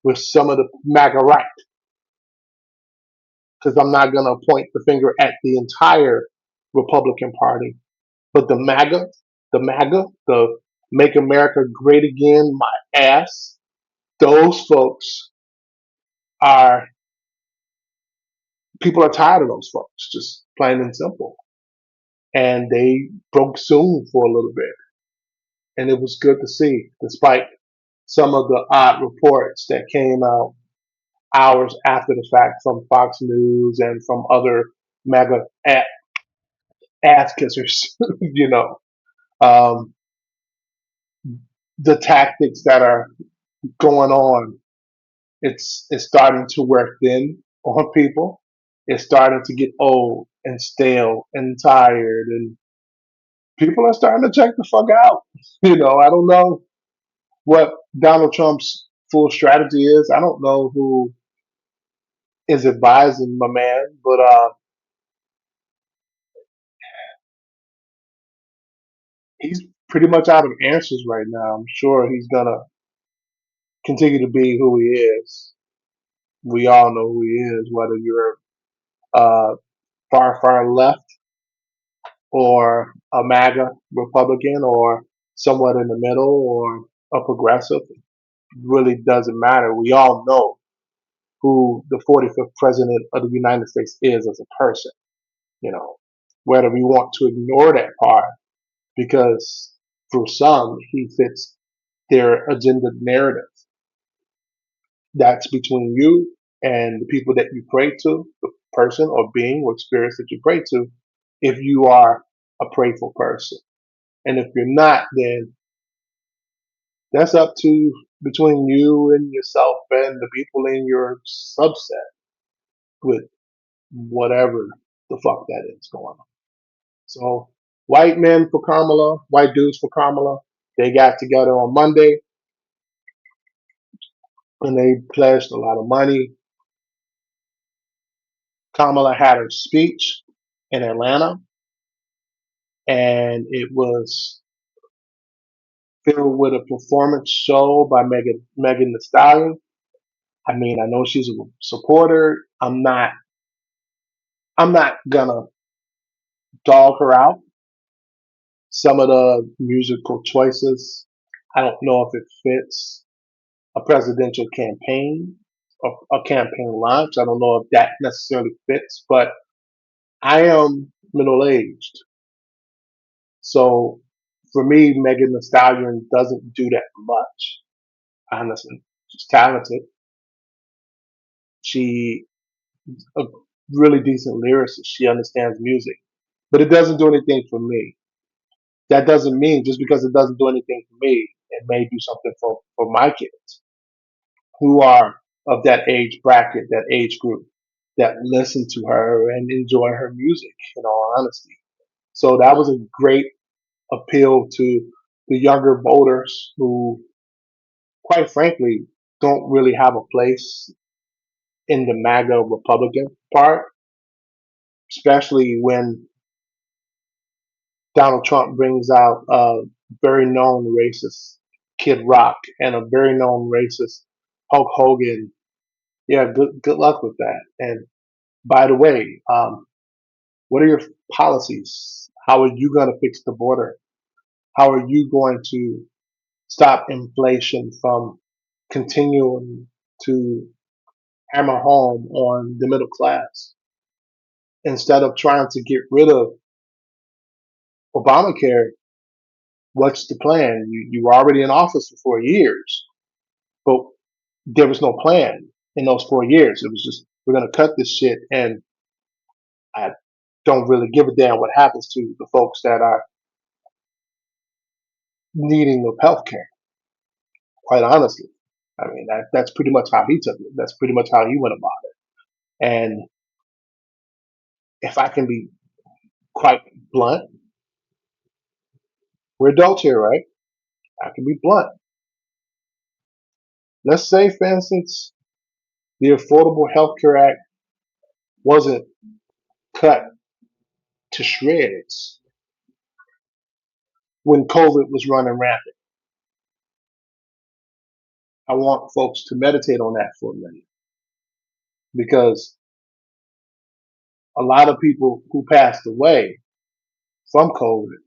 with some of the MAGA right, because I'm not going to point the finger at the entire Republican Party, but the Make America Great Again, my ass, those folks are, people are tired of those folks, just plain and simple. And they broke Zoom for a little bit. And it was good to see, despite some of the odd reports that came out hours after the fact from Fox News and from other MAGA ass kissers, you know. Um, the tactics that are going on, it's starting to wear thin on people. It's starting to get old and stale and tired, and people are starting to check the fuck out. You know, I don't know what Donald Trump's full strategy is. I don't know who is advising my man, but he's pretty much out of answers right now. I'm sure he's gonna continue to be who he is. We all know who he is, whether you're uh, far left or a MAGA Republican or somewhat in the middle or a progressive. It really doesn't matter. We all know who the 45th president of the United States is as a person, you know, whether we want to ignore that part because for some he fits their agenda narrative. That's between you and the people that you pray to, the person or being or spirits that you pray to, if you are a prayerful person. And if you're not, then that's up to between you and yourself and the people in your subset with whatever the fuck that is going on. So white men for Kamala, white dudes for Kamala, they got together on Monday and they pledged a lot of money. Kamala had her speech in Atlanta and it was filled with a performance show by Megan Thee Stallion. I mean, I know she's a supporter. I'm not gonna dog her out. Some of the musical choices, I don't know if it fits a presidential campaign or a campaign launch. I don't know if that necessarily fits, but I am middle aged. So for me, Megan Thee Stallion doesn't do that much, honestly. She's talented. She's a really decent lyricist. She understands music, but it doesn't do anything for me. That doesn't mean just because it doesn't do anything for me, it may do something for my kids who are of that age bracket, that age group that listen to her and enjoy her music, in all honesty. So that was a great appeal to the younger voters who, quite frankly, don't really have a place in the MAGA Republican part, especially when Donald Trump brings out a very known racist Kid Rock and a very known racist Hulk Hogan. Yeah, good luck with that. And by the way, what are your policies? How are you going to fix the border? How are you going to stop inflation from continuing to hammer home on the middle class instead of trying to get rid of Obamacare? What's the plan? You were already in office for 4 years, but there was no plan in those 4 years. It was just, we're going to cut this shit, and I don't really give a damn what happens to the folks that are needing of health care, quite honestly. I mean, that's pretty much how he took it. That's pretty much how he went about it. And if I can be quite blunt, we're adults here, right? I can be blunt. Let's say, for instance, the Affordable Health Care Act wasn't cut to shreds when COVID was running rampant. I want folks to meditate on that for a minute because a lot of people who passed away from COVID,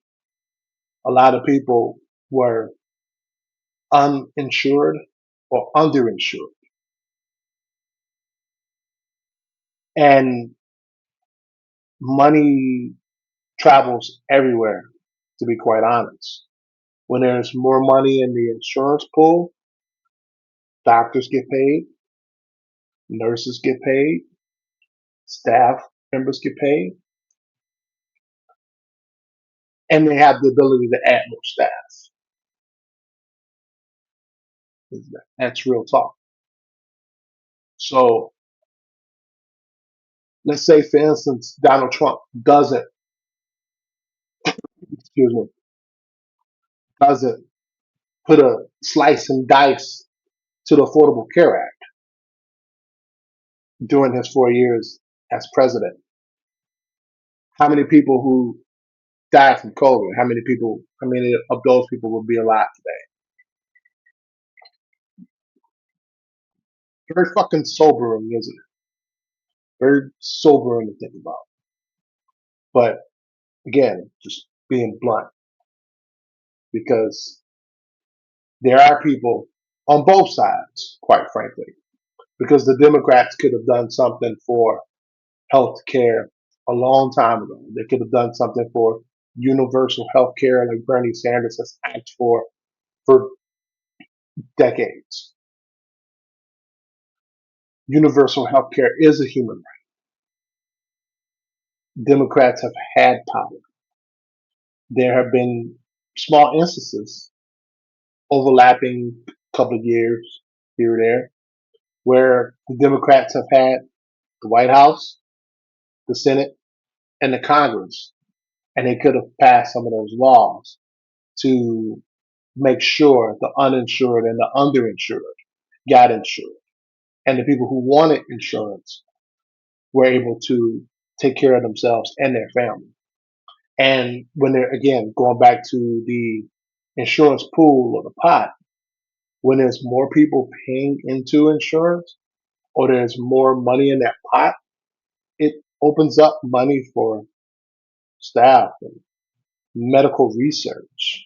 a lot of people were uninsured or underinsured. And money travels everywhere, to be quite honest. When there's more money in the insurance pool, doctors get paid, nurses get paid, staff members get paid, and they have the ability to add more staff. That's real talk. So let's say, for instance, Donald Trump doesn't, excuse me, doesn't put a slice and dice to the Affordable Care Act during his 4 years as president. How many people who died from COVID? How many of those people would be alive today? Very fucking sobering, isn't it? Very sobering to think about. But again, just being blunt, because there are people on both sides, quite frankly, because the Democrats could have done something for health care a long time ago. They could have done something for universal health care like Bernie Sanders has asked for decades. Universal health care is a human right. Democrats have had power. There have been small instances overlapping a couple of years here or there where the Democrats have had the White House, the Senate, and the Congress, and they could have passed some of those laws to make sure the uninsured and the underinsured got insured. And the people who wanted insurance were able to take care of themselves and their family. And when they're, again, going back to the insurance pool or the pot, when there's more people paying into insurance or there's more money in that pot, it opens up money for staff and medical research.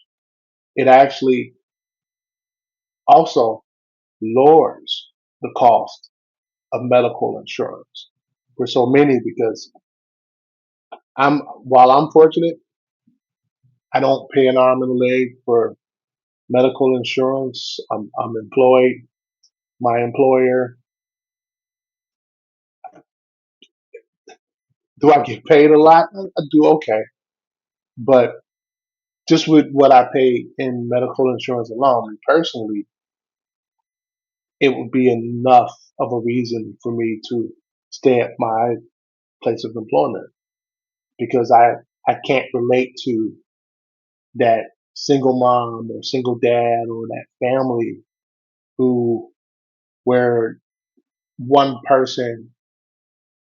It actually also lowers the cost of medical insurance for so many because while I'm fortunate, I don't pay an arm and a leg for medical insurance. I'm employed. My employer, do I get paid a lot? I do okay. But just with what I pay in medical insurance alone, personally, it would be enough of a reason for me to stay at my place of employment because I can't relate to that single mom or single dad or that family who where one person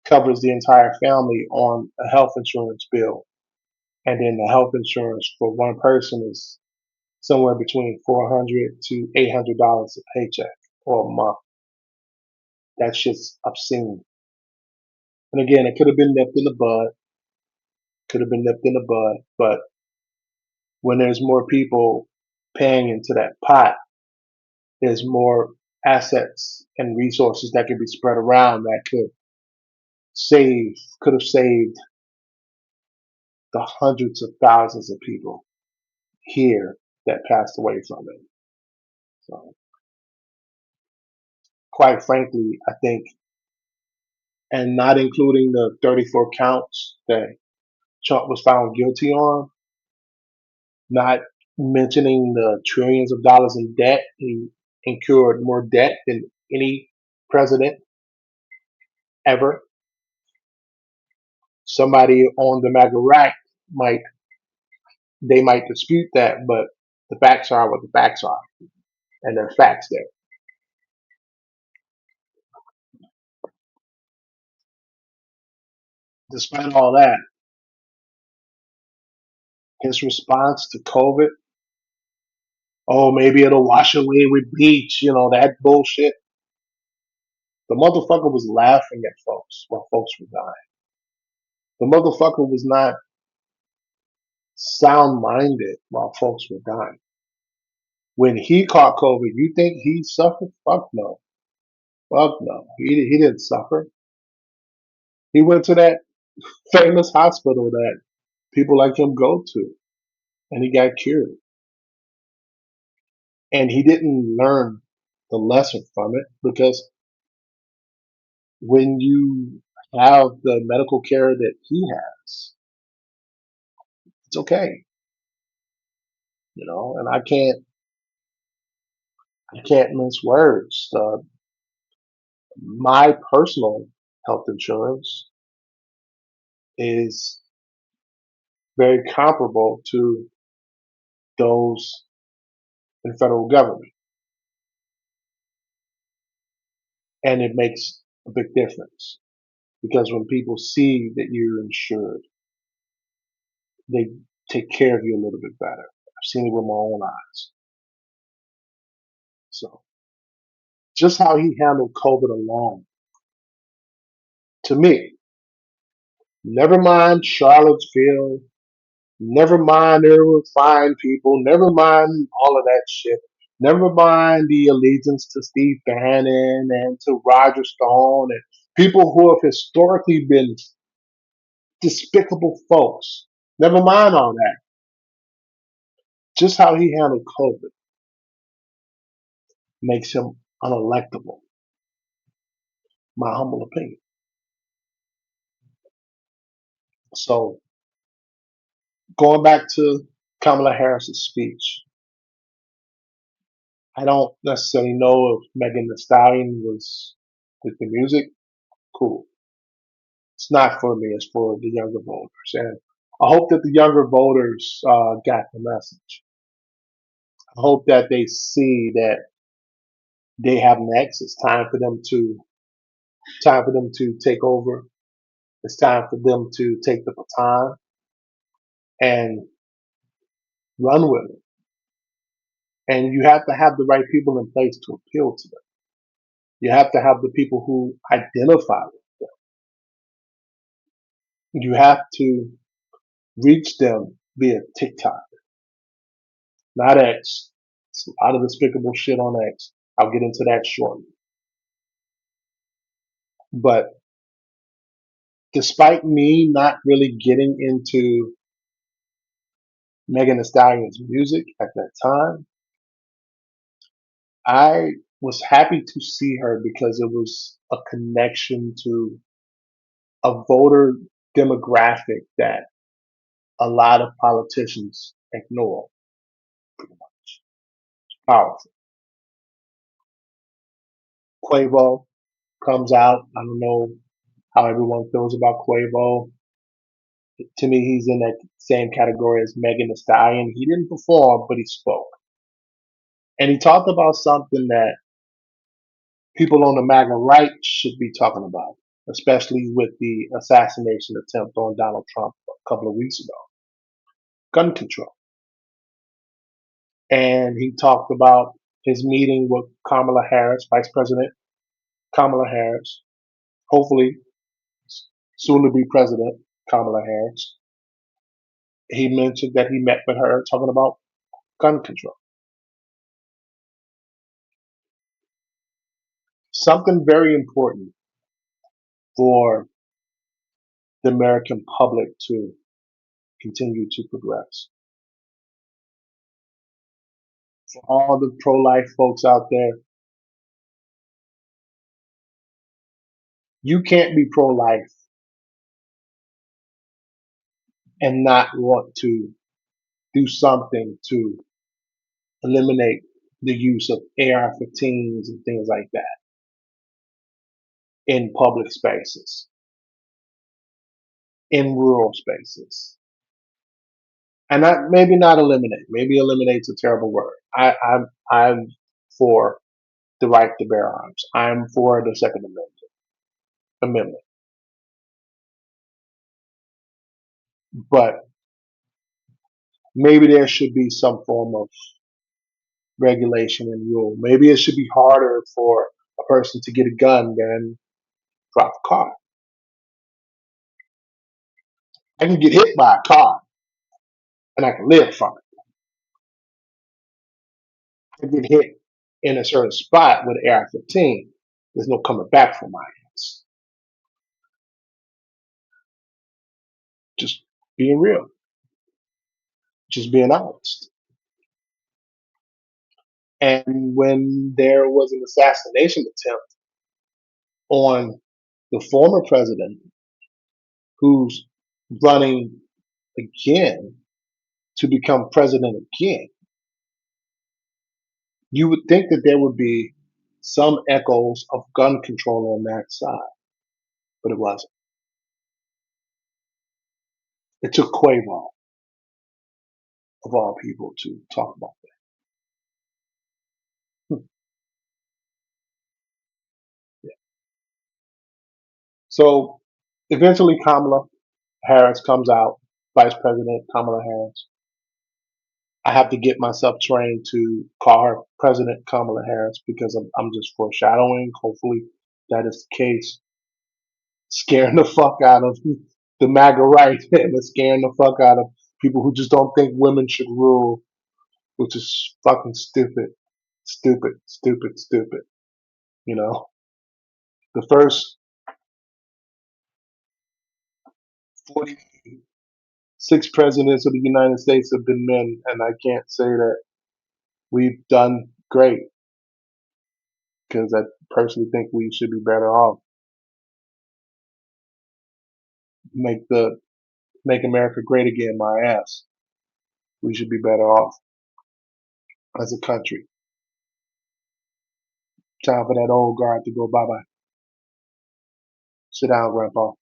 covers the entire family on a health insurance bill and then the health insurance for one person is somewhere between $400 to $800 a paycheck or a month. That's just obscene. And again, it could have been nipped in the bud, but when there's more people paying into that pot, there's more assets and resources that could be spread around that could have saved the hundreds of thousands of people here that passed away from it. So, quite frankly, I think, and not including the 34 counts that Trump was found guilty on, not mentioning the trillions of dollars in debt, he incurred more debt than any president ever. Somebody on the MAGA right might might dispute that, but the facts are what the facts are, and there are facts there. Despite all that, his response to COVID Oh, maybe it'll wash away with bleach, that bullshit. The motherfucker was laughing at folks while folks were dying. The motherfucker was not sound minded while folks were dying. When he caught COVID, you think he suffered? Fuck no. Fuck no. He didn't suffer. He went to that famous hospital that people like him go to, and he got cured. And he didn't learn the lesson from it because when you have the medical care that he has, it's okay, and I can't mince words. My personal health insurance is very comparable to those in the federal government, and it makes a big difference because when people see that you're insured, they take care of you a little bit better. I've seen it with my own eyes. So just how he handled COVID alone, to me, never mind Charlottesville, never mind there were fine people, never mind all of that shit. Never mind the allegiance to Steve Bannon and to Roger Stone and people who have historically been despicable folks. Never mind all that. Just how he handled COVID makes him unelectable, my humble opinion. So going back to Kamala Harris's speech, I don't necessarily know if Megan Thee Stallion was with the music. Cool. It's not for me. It's for the younger voters, and I hope that the younger voters got the message. I hope that they see that they have next. It's time for them to take over. It's time for them to take the baton and run with it. And you have to have the right people in place to appeal to them. You have to have the people who identify with them. You have to reach them via TikTok, not X. It's a lot of despicable shit on X. I'll get into that shortly. But despite me not really getting into Megan Thee Stallion's music at that time, I was happy to see her because it was a connection to a voter demographic that a lot of politicians ignore. Pretty much. Powerful. Quavo comes out. I don't know how everyone feels about Quavo. To me, he's in that same category as Megan Thee Stallion. He didn't perform, but he spoke. And he talked about something that people on the MAGA right should be talking about, especially with the assassination attempt on Donald Trump a couple of weeks ago, gun control. And he talked about his meeting with Kamala Harris, Vice President Kamala Harris, hopefully soon to be President Kamala Harris. He mentioned that he met with her talking about gun control. Something very important for the American public to continue to progress. For all the pro life folks out there, you can't be pro life and not want to do something to eliminate the use of AR-15s and things like that in public spaces, in rural spaces. And maybe not eliminate. Maybe eliminate's a terrible word. I'm for the right to bear arms. I'm for the Second Amendment. But maybe there should be some form of regulation and rule. Maybe it should be harder for a person to get a gun than drive a car. I can get hit by a car and I can live from it. I get hit in a certain spot with an AR-15. There's no coming back from my hands. Just being real, just being honest. And when there was an assassination attempt on the former president who's running again to become president again, you would think that there would be some echoes of gun control on that side, but it wasn't. It took Quavo, of all people, to talk about that. Yeah. So eventually, Kamala Harris comes out, Vice President Kamala Harris. I have to get myself trained to call her President Kamala Harris because I'm just foreshadowing. Hopefully, that is the case. Scaring the fuck out of the MAGA right and scaring the fuck out of people who just don't think women should rule, which is fucking stupid, stupid, stupid, stupid. You know, the first 46 presidents of the United States have been men, and I can't say that we've done great because I personally think we should be better off. Make America great again, my ass. We should be better off as a country. Time for that old guard to go bye bye. Sit down, Grandpa.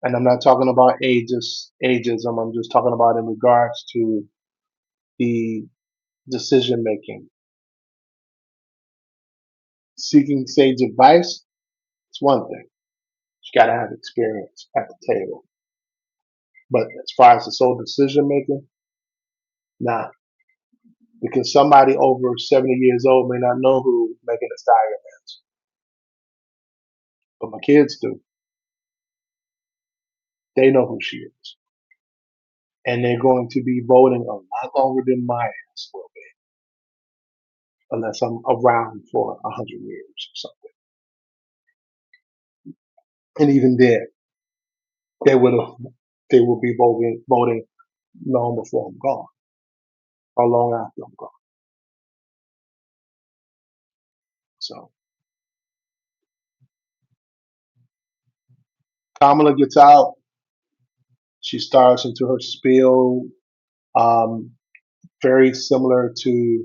And I'm not talking about ageism. I'm just talking about in regards to the decision making. Seeking sage advice, it's one thing. You gotta have experience at the table. But as far as the sole decision making, nah. Because somebody over 70 years old may not know who Megan Thee Stallion is. But my kids do. They know who she is. And they're going to be voting a lot longer than my ass will be. Unless I'm around for 100 years or something. And even then, they would have they will be voting long before I'm gone. Or long after I'm gone. So Kamala gets out. She starts into her spiel, um, very similar to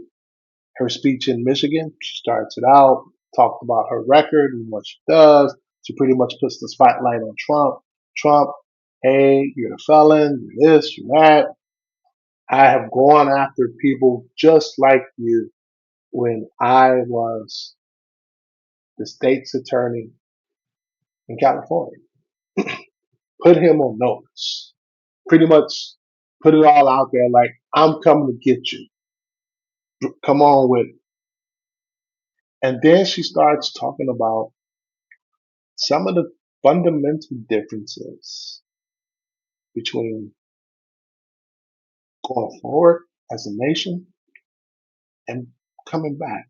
her speech in Michigan. She starts it out, talked about her record and what she does. She pretty much puts the spotlight on Trump. Trump, hey, you're a felon, you're this, you're that. I have gone after people just like you when I was the state's attorney in California. Put him on notice. Pretty much put it all out there like, I'm coming to get you. Come on with it. And then she starts talking about some of the fundamental differences between going forward as a nation and coming back.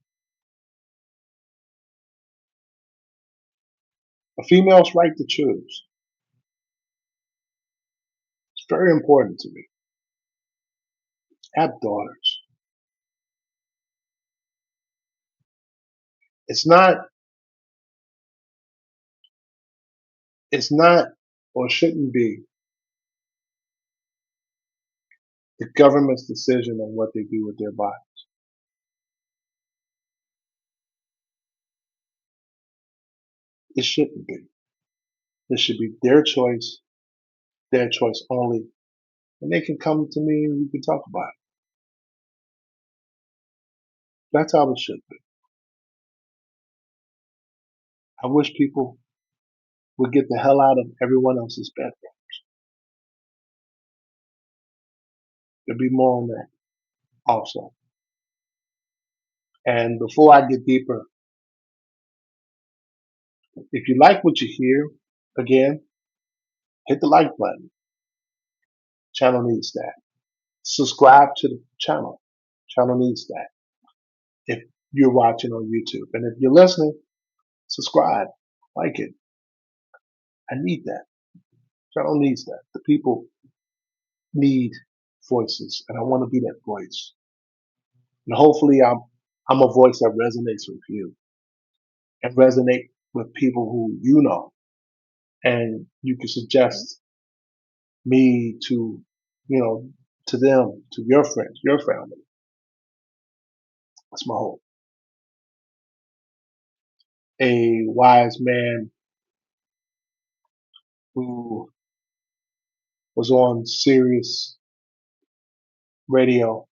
A female's right to choose. It's very important to me. I have daughters. It's not, it's not or shouldn't be the government's decision on what they do with their body. It shouldn't be. It should be their choice only. And they can come to me and we can talk about it. That's how it should be. I wish people would get the hell out of everyone else's bedroom. There'll be more on that also. And before I get deeper, if you like what you hear, again, hit the like button. Channel needs that. Subscribe to the channel. Channel needs that. If you're watching on YouTube, and if you're listening, subscribe, like it. I need that. Channel needs that. The people need voices, and I want to be that voice. And hopefully, I'm a voice that resonates with you and resonate with people who you know, and you can suggest me to, you know, to them, to your friends, your family. That's my hope. A wise man who was on Sirius radio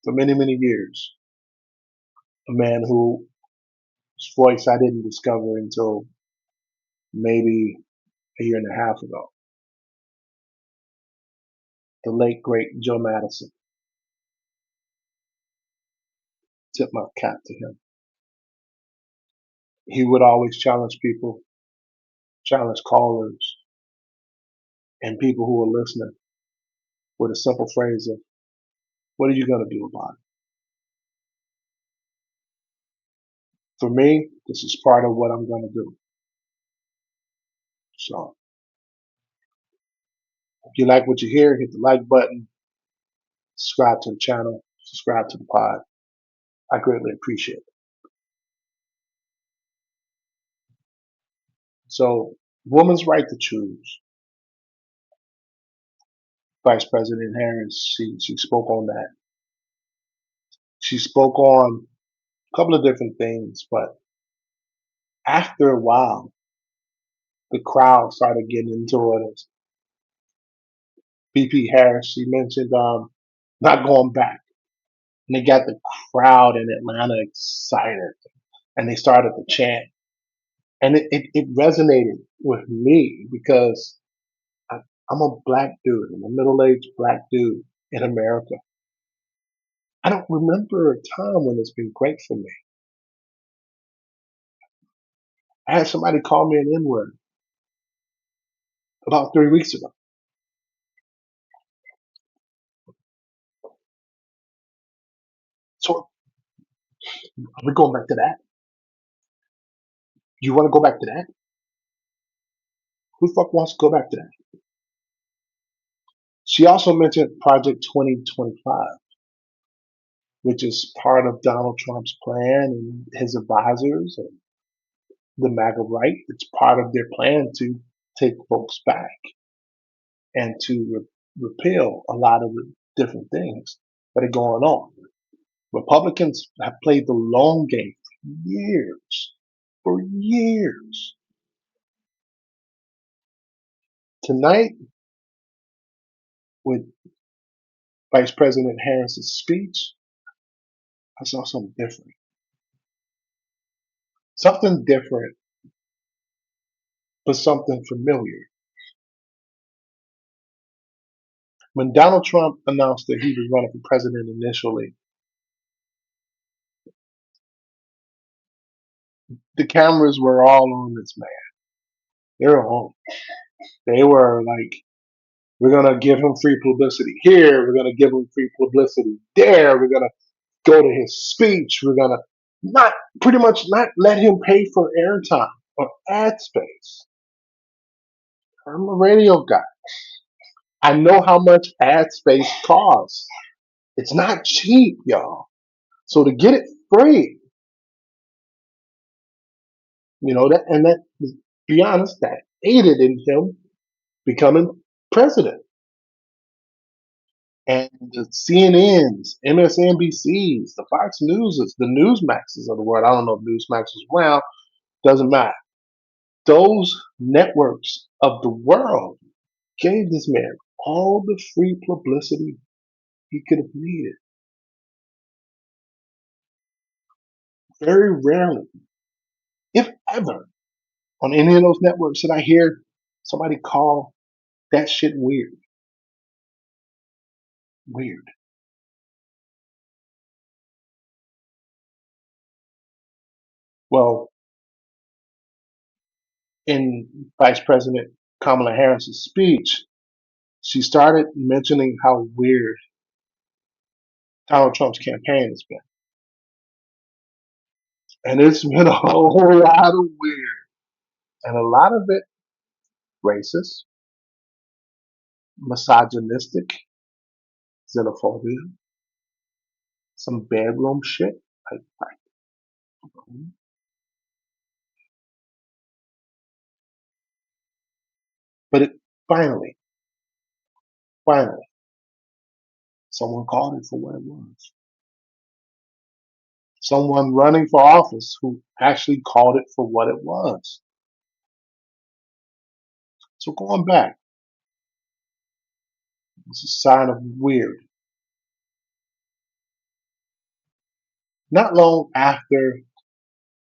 for many, many years. A man whose voice I didn't discover until maybe a year and a half ago. The late, great Joe Madison. Tip my cap to him. He would always challenge people, challenge callers, and people who were listening with a simple phrase of, what are you going to do about it? For me, this is part of what I'm going to do. So if you like what you hear, hit the like button, subscribe to the channel, subscribe to the pod. I greatly appreciate it. So, woman's right to choose. Vice President Harris, she spoke on that. She spoke on a couple of different things, but after a while, the crowd started getting into it. VP Harris, she mentioned not going back. And they got the crowd in Atlanta excited, and they started to chant. And it resonated with me because I, I'm a black dude, I'm a middle-aged black dude in America. I don't remember a time when it's been great for me. I had somebody call me an N-word about 3 weeks ago. So are we going back to that? You want to go back to that? Who the fuck wants to go back to that? She also mentioned Project 2025, which is part of Donald Trump's plan and his advisors and the MAGA right. It's part of their plan to take folks back and to repeal a lot of the different things that are going on. Republicans have played the long game for years. Tonight, with Vice President Harris's speech, I saw something different. Something different, but something familiar. When Donald Trump announced that he was running for president initially, the cameras were all on this man. They were on. They were like, we're going to give him free publicity here. We're going to give him free publicity there. We're going to go to his speech. We're going to not pretty much not let him pay for airtime or ad space. I'm a radio guy. I know how much ad space costs. It's not cheap, y'all. So to get it free, that, be honest, that aided in him becoming president. And the CNNs, MSNBCs, the Fox Newses, the Newsmaxes of the world. I don't know if Newsmax is around. Doesn't matter. Those networks of the world gave this man all the free publicity he could have needed. Very rarely, if ever, on any of those networks did I hear somebody call that shit weird. Weird. Well, in Vice President Kamala Harris's speech, she started mentioning how weird Donald Trump's campaign has been. And it's been a whole lot of weird. And a lot of it racist, misogynistic, xenophobia, some bedroom shit. Like, but it finally, finally, someone called it for what it was. Someone running for office who actually called it for what it was. So going back, it's a sign of weird. Not long after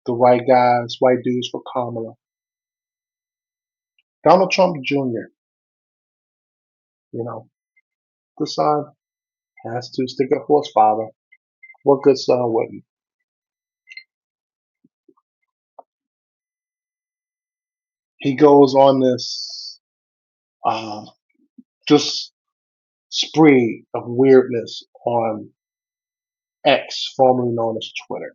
the white dudes for Kamala, Donald Trump Jr., you know, the son has to stick up for his father. What good son wouldn't? He goes on this uh, just spree of weirdness on X, formerly known as Twitter.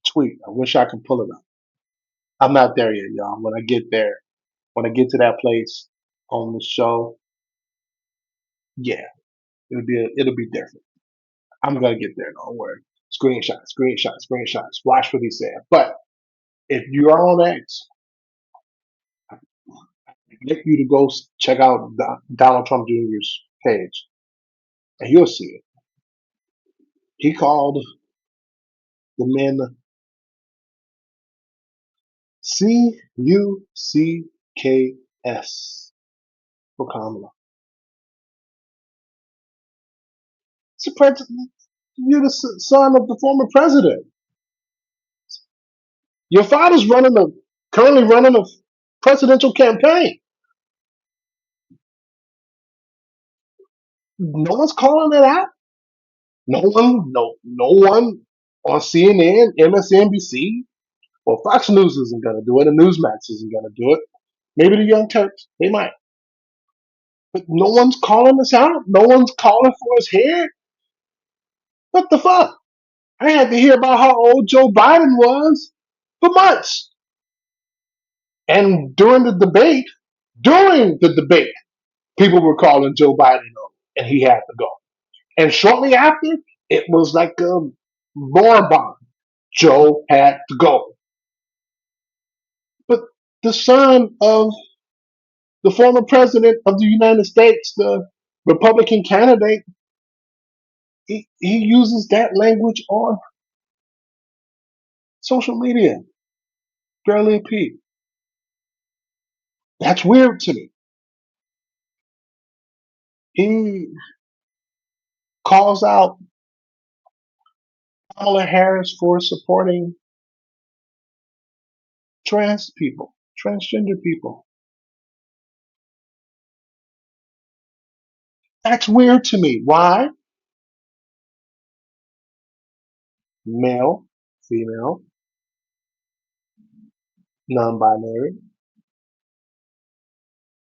Tweet. I wish I could pull it up. I'm not there yet, y'all. When I get there, when I get to that place on the show, yeah, it'll be different. I'm gonna get there. Don't worry. Screenshots, screenshots, screenshots. Watch what he said. But if you are on X, I get you to go check out Donald Trump Jr.'s page, and you'll see it. He called the men CUCKS for Kamala. It's a president. You're the son of the former president. Your father's currently running a presidential campaign. No one's calling it out. No one on CNN, MSNBC, well, Fox News isn't going to do it, and Newsmax isn't going to do it. Maybe the Young Turks, they might. But no one's calling us out. No one's calling for his head. What the fuck? I had to hear about how old Joe Biden was for months. And during the debate, people were calling Joe Biden on, and he had to go. And shortly after, it was like a roar bomb. Joe had to go. But the son of the former president of the United States, the Republican candidate, he uses that language on social media. Barely a peep. That's weird to me. He calls out Kamala Harris for supporting trans people, transgender people. That's weird to me. Why? Male, female, non-binary,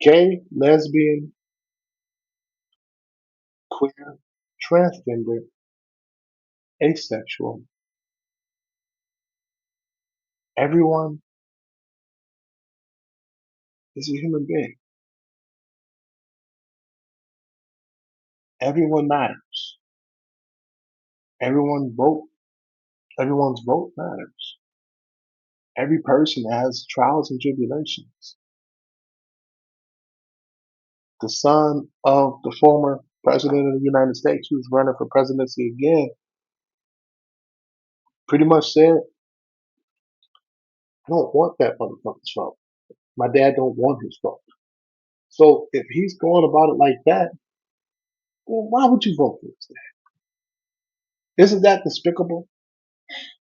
gay, lesbian, queer, transgender, asexual. Everyone is a human being. Everyone matters. Everyone vote. Everyone's vote matters. Every person has trials and tribulations. The son of the former president of the United States, who's running for presidency again, pretty much said, "I don't want that motherfucker's vote. My dad don't want his vote." So if he's going about it like that, well, why would you vote for his dad? Isn't that despicable?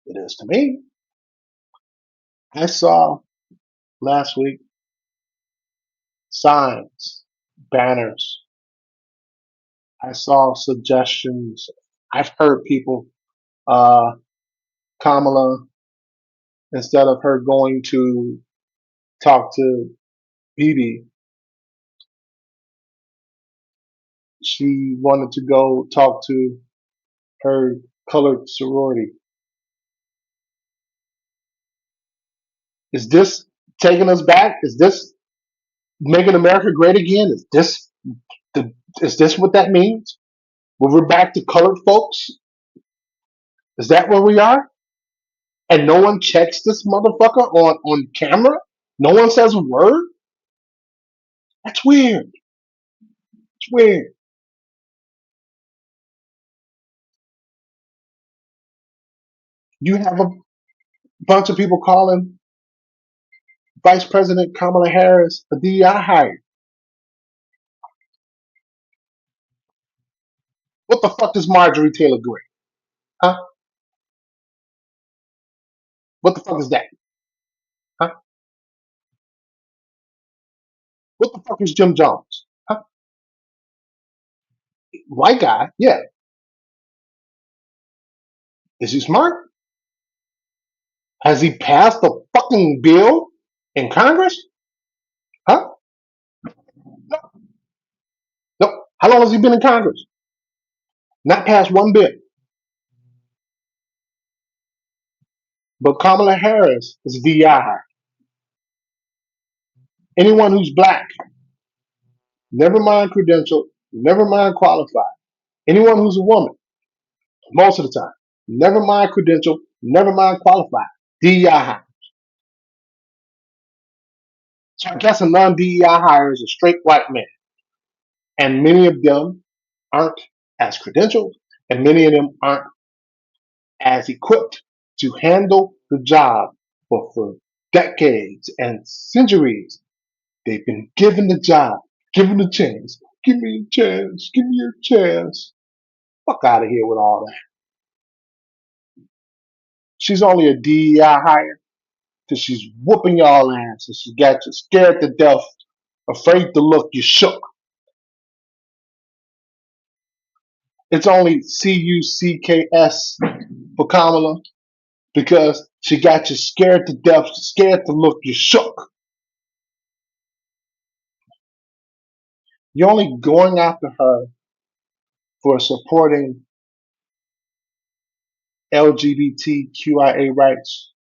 It is to me. I saw last week signs, banners. I saw suggestions. I've heard people uh, Kamala, instead of her going to talk to Bibi, she wanted to go talk to her colored sorority. Is this taking us back? Is this making America great again? The, is this what that means? When we're back to colored folks? Is that where we are? And no one checks this motherfucker on camera? No one says a word? That's weird. It's weird. You have a bunch of people calling Vice President Kamala Harris a DEI hire. What the fuck is Marjorie Taylor Greene? Huh? What the fuck is that? Huh? What the fuck is Jim Jones? Huh? White guy? Yeah. Is he smart? Has he passed a fucking bill in Congress? Huh? No. No. How long has he been in Congress? Not passed one bill. But Kamala Harris is a DEI hire. Anyone who's black, never mind credential, never mind qualified. Anyone who's a woman, most of the time, never mind credential, never mind qualified. DEI hire. So I guess a non-DEI hire is a straight white man. And many of them aren't as credentialed, and many of them aren't as equipped to handle the job. But for decades and centuries, they've been given the job, given the chance. Give me a chance, give me a chance. Fuck out of here with all that. She's only a DEI hire because she's whooping y'all ass and she got you scared to death, afraid to look, you shook. It's only CUCKS for Kamala because she got you scared to death, scared to look, you shook. You're only going after her for supporting LGBTQIA rights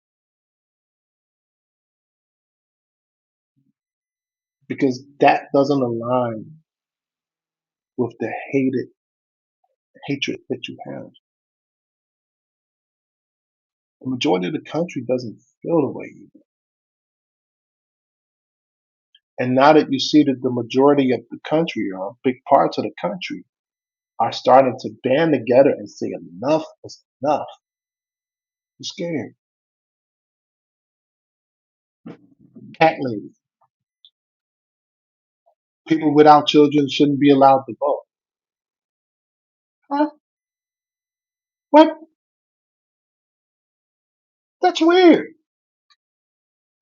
because that doesn't align with the hatred that you have. The majority of the country doesn't feel the way you do. And now that you see that the majority of the country, or big parts of the country, are starting to band together and say enough is enough, you're scared. Cat lady. People without children shouldn't be allowed to vote. Huh? What? That's weird.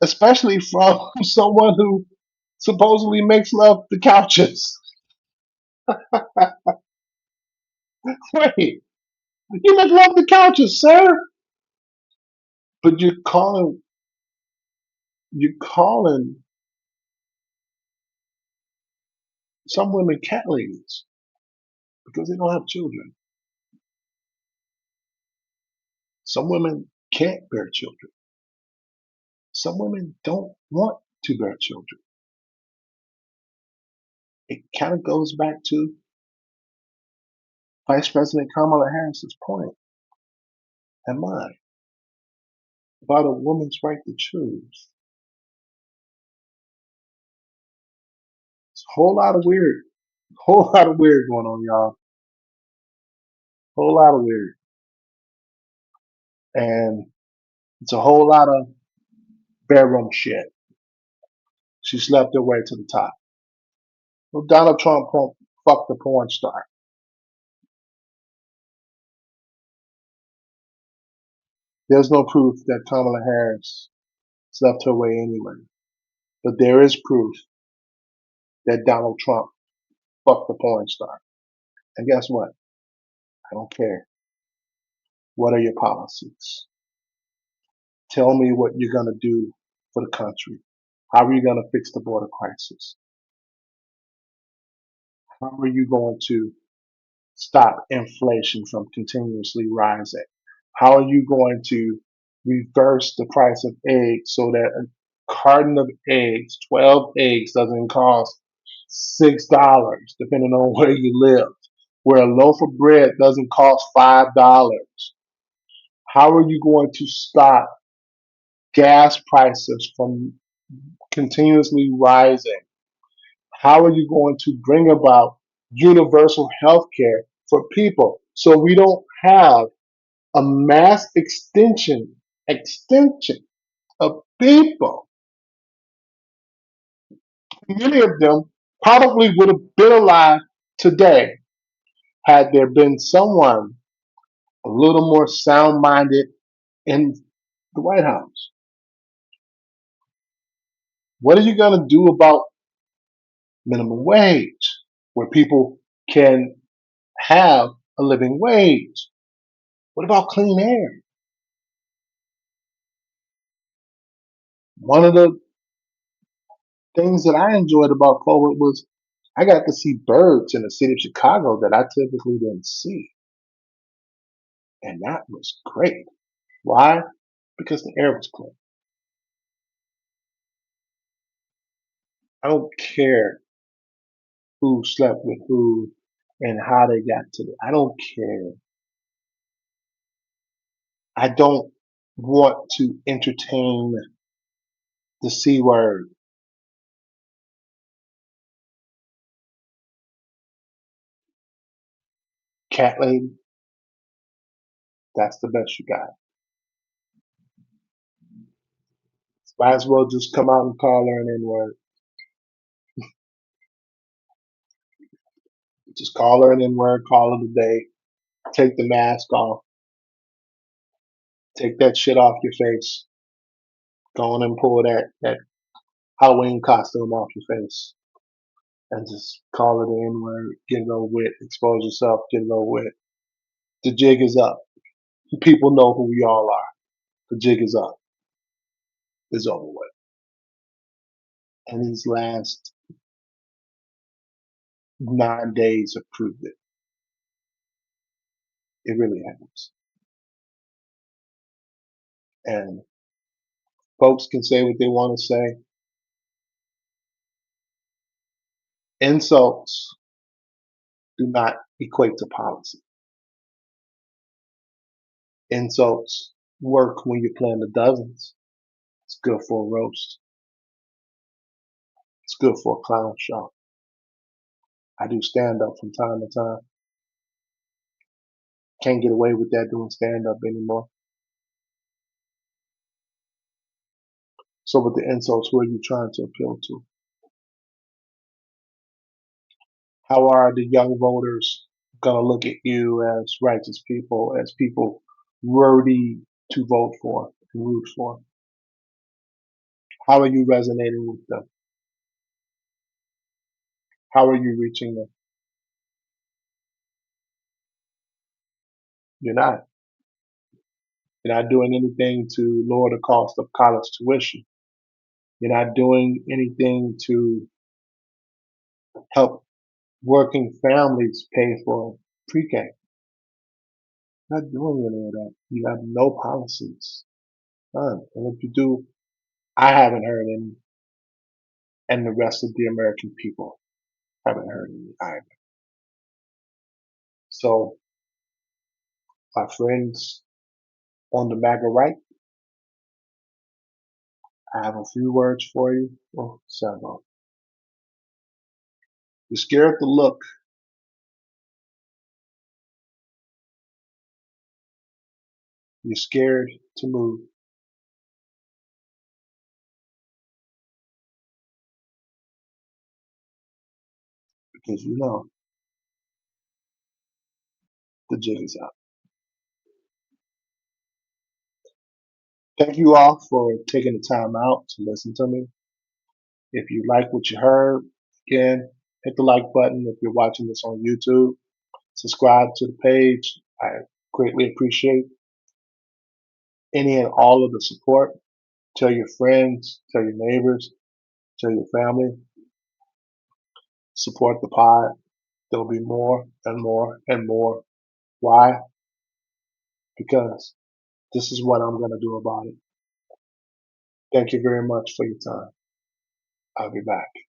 Especially from someone who supposedly makes love to couches. Wait, you make love to couches, sir? But you're calling some women cat ladies because they don't have children. Some women can't bear children. Some women don't want to bear children. It kind of goes back to Vice President Kamala Harris's point and mine about a woman's right to choose. It's whole lot of weird going on, y'all. Whole lot of weird. And it's a whole lot of bedroom shit. She slept her way to the top. Well, Donald Trump fucked the porn star. There's no proof that Kamala Harris slept her way anyway. But there is proof that Donald Trump fucked the porn star. And guess what? I don't care. What are your policies? Tell me what you're going to do for the country. How are you going to fix the border crisis? How are you going to stop inflation from continuously rising? How are you going to reverse the price of eggs so that a carton of eggs, 12 eggs, doesn't cost $6, depending on where you live, where a loaf of bread doesn't cost $5? How are you going to stop gas prices from continuously rising? How are you going to bring about universal health care for people so we don't have a mass extension of people? Many of them probably would have been alive today had there been someone a little more sound minded in the White House. What are you going to do about minimum wage where people can have a living wage? What about clean air? One of the things that I enjoyed about COVID was I got to see birds in the city of Chicago that I typically didn't see. And that was great. Why? Because the air was clean. I don't care who slept with who and how they got to it. I don't care. I don't want to entertain the C word. Cat lady, that's the best you got. Might as well just come out and call her an N word. Just call her an N word, call it a day, take the mask off, take that shit off your face, go on and pull that Halloween costume off your face and just call it an N word, get it over with, expose yourself, get it over with. The jig is up. People know who we all are. The jig is up. It's over with. And these last 9 days have proved it. It really has. And folks can say what they want to say. Insults do not equate to policy. Insults work when you're playing the dozens. It's good for a roast. It's good for a clown show. I do stand up from time to time. Can't get away with that doing stand up anymore. So with the insults, who are you trying to appeal to? How are the young voters gonna look at you as righteous people, as people worthy to vote for and root for? How are you resonating with them? How are you reaching them? You're not. You're not doing anything to lower the cost of college tuition. You're not doing anything to help working families pay for pre-K. Not doing any of that. You have no policies. None. And if you do, I haven't heard any, and the rest of the American people haven't heard any either. So, my friends on the MAGA right, I have a few words for you. Well, several. You're scared to look. You're scared to move because you know the jig is up. Thank you all for taking the time out to listen to me. If you like what you heard, again, hit the like button. If you're watching this on YouTube, subscribe to the page. I greatly appreciate any and all of the support. Tell your friends, tell your neighbors, tell your family, support the pod. There'll be more and more and more. Why? Because this is what I'm going to do about it. Thank you very much for your time. I'll be back.